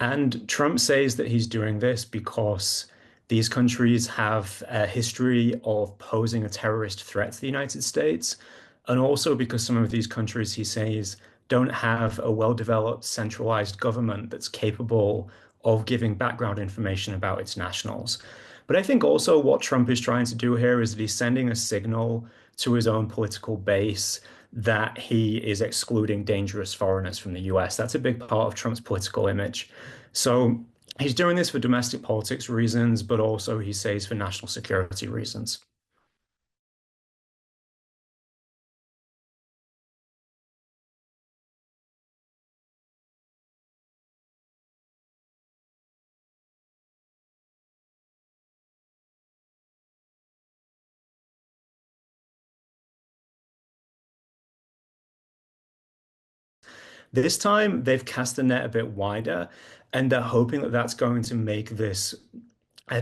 And Trump says that he's doing this because these countries have a history of posing a terrorist threat to the United States, and also because some of these countries, he says, don't have a well-developed centralized government that's capable of giving background information about its nationals. But I think also what Trump is trying to do here is that he's sending a signal to his own political base that he is excluding dangerous foreigners from the US. That's a big part of Trump's political image. So he's doing this for domestic politics reasons, but also he says for national security reasons. This time they've cast the net a bit wider, and they're hoping that that's going to make this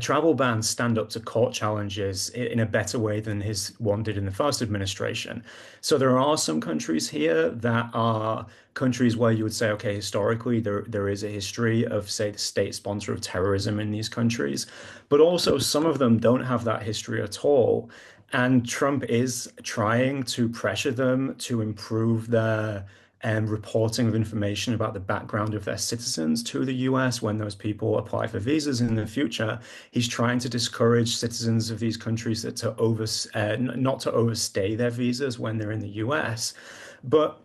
travel ban stand up to court challenges in a better way than his one did in the first administration. So there are some countries here that are countries where you would say, okay, historically there is a history of, say, the state sponsor of terrorism in these countries, but also some of them don't have that history at all. And Trump is trying to pressure them to improve their reporting of information about the background of their citizens to the US when those people apply for visas in the future. He's trying to discourage citizens of these countries that not to overstay their visas when they're in the US. But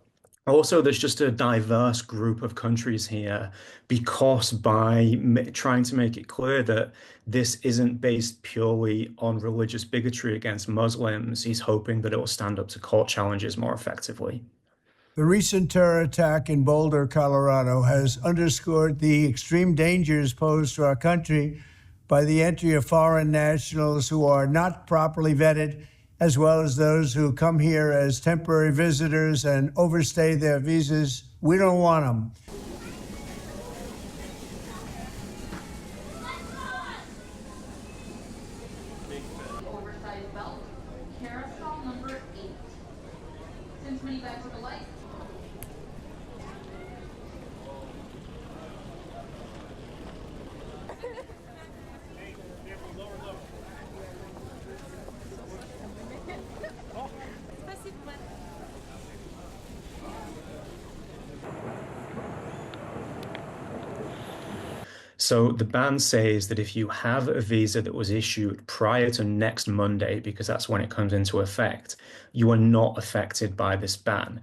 also, there's just a diverse group of countries here because by trying to make it clear that this isn't based purely on religious bigotry against Muslims, he's hoping that it will stand up to court challenges more effectively. The recent terror attack in Boulder, Colorado, has underscored the extreme dangers posed to our country by the entry of foreign nationals who are not properly vetted, as well as those who come here as temporary visitors and overstay their visas. We don't want them. Oversized belt, carousel number 8. Since many bags of the light. So the ban says that if you have a visa that was issued prior to next Monday, because that's when it comes into effect, you are not affected by this ban.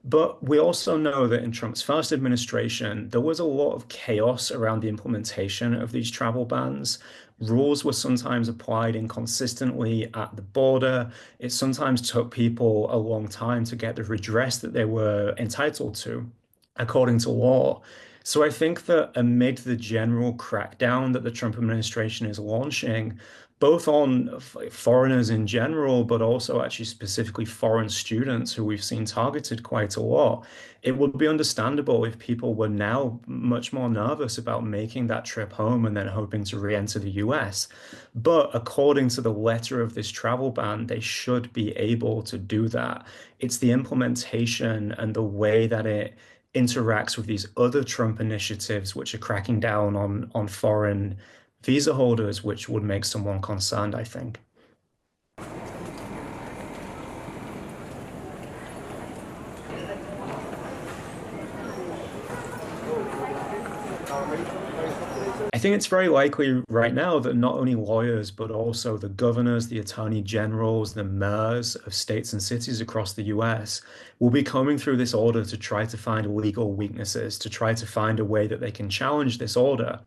But we also know that in Trump's first administration, there was a lot of chaos around the implementation of these travel bans. Rules were sometimes applied inconsistently at the border. It sometimes took people a long time to get the redress that they were entitled to according to law. So I think that amid the general crackdown that the Trump administration is launching, both on foreigners in general, but also actually specifically foreign students who we've seen targeted quite a lot, it would be understandable if people were now much more nervous about making that trip home and then hoping to re-enter the US. But according to the letter of this travel ban, they should be able to do that. It's the implementation and the way that it interacts with these other Trump initiatives, which are cracking down on foreign visa holders, which would make someone concerned, I think. I think it's very likely right now that not only lawyers, but also the governors, the attorney generals, the mayors of states and cities across the US will be combing through this order to try to find legal weaknesses, to try to find a way that they can challenge this order.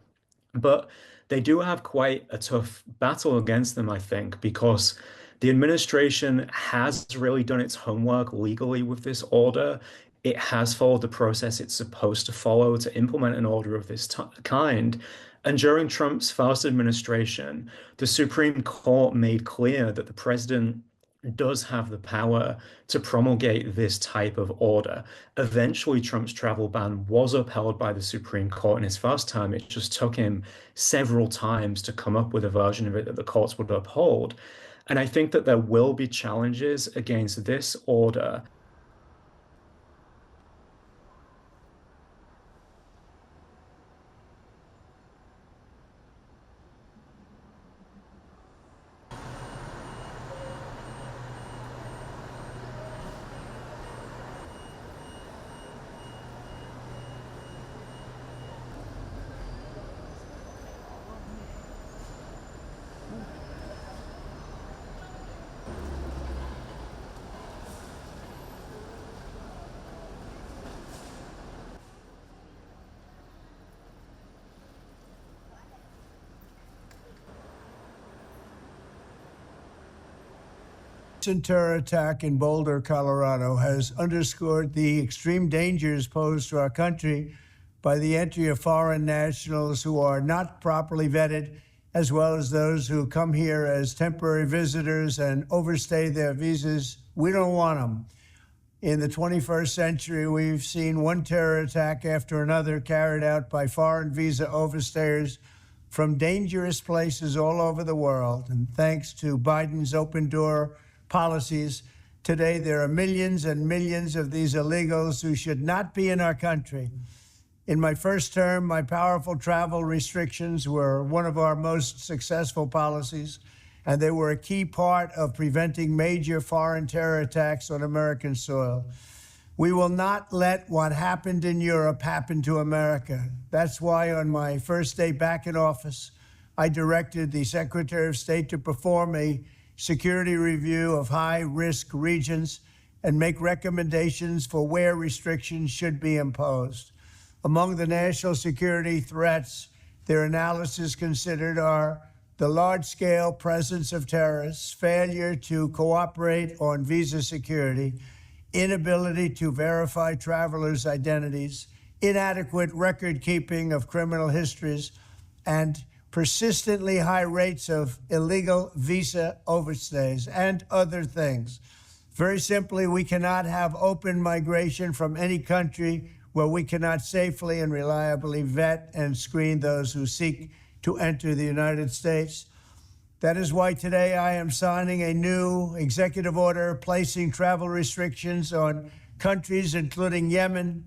But they do have quite a tough battle against them, I think, because the administration has really done its homework legally with this order. It has followed the process it's supposed to follow to implement an order of this kind. And during Trump's first administration, the Supreme Court made clear that the president does have the power to promulgate this type of order. Eventually, Trump's travel ban was upheld by the Supreme Court in his first term. It just took him several times to come up with a version of it that the courts would uphold. And I think that there will be challenges against this order. Recent terror attack in Boulder, Colorado, has underscored the extreme dangers posed to our country by the entry of foreign nationals who are not properly vetted, as well as those who come here as temporary visitors and overstay their visas. We don't want them. In the 21st century, we've seen one terror attack after another carried out by foreign visa overstayers from dangerous places all over the world. And thanks to Biden's open door policies, today there are millions and millions of these illegals who should not be in our country. In my first term, my powerful travel restrictions were one of our most successful policies, and they were a key part of preventing major foreign terror attacks on American soil. We will not let what happened in Europe happen to America. That's why on my first day back in office, I directed the Secretary of State to perform a security review of high-risk regions and make recommendations for where restrictions should be imposed. Among the national security threats their analysis considered are the large-scale presence of terrorists, failure to cooperate on visa security, inability to verify travelers' identities, inadequate record-keeping of criminal histories, and persistently high rates of illegal visa overstays, and other things. Very simply, we cannot have open migration from any country where we cannot safely and reliably vet and screen those who seek to enter the United States. That is why today I am signing a new executive order placing travel restrictions on countries including Yemen,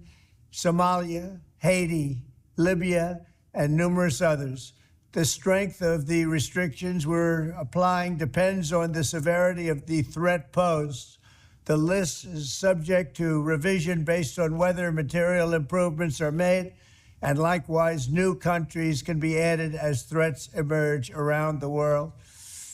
Somalia, Haiti, Libya, and numerous others. The strength of the restrictions we're applying depends on the severity of the threat posed. The list is subject to revision based on whether material improvements are made, and likewise, new countries can be added as threats emerge around the world.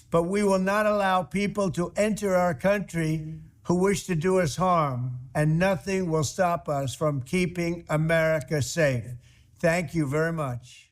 But we will not allow people to enter our country who wish to do us harm, and nothing will stop us from keeping America safe. Thank you very much.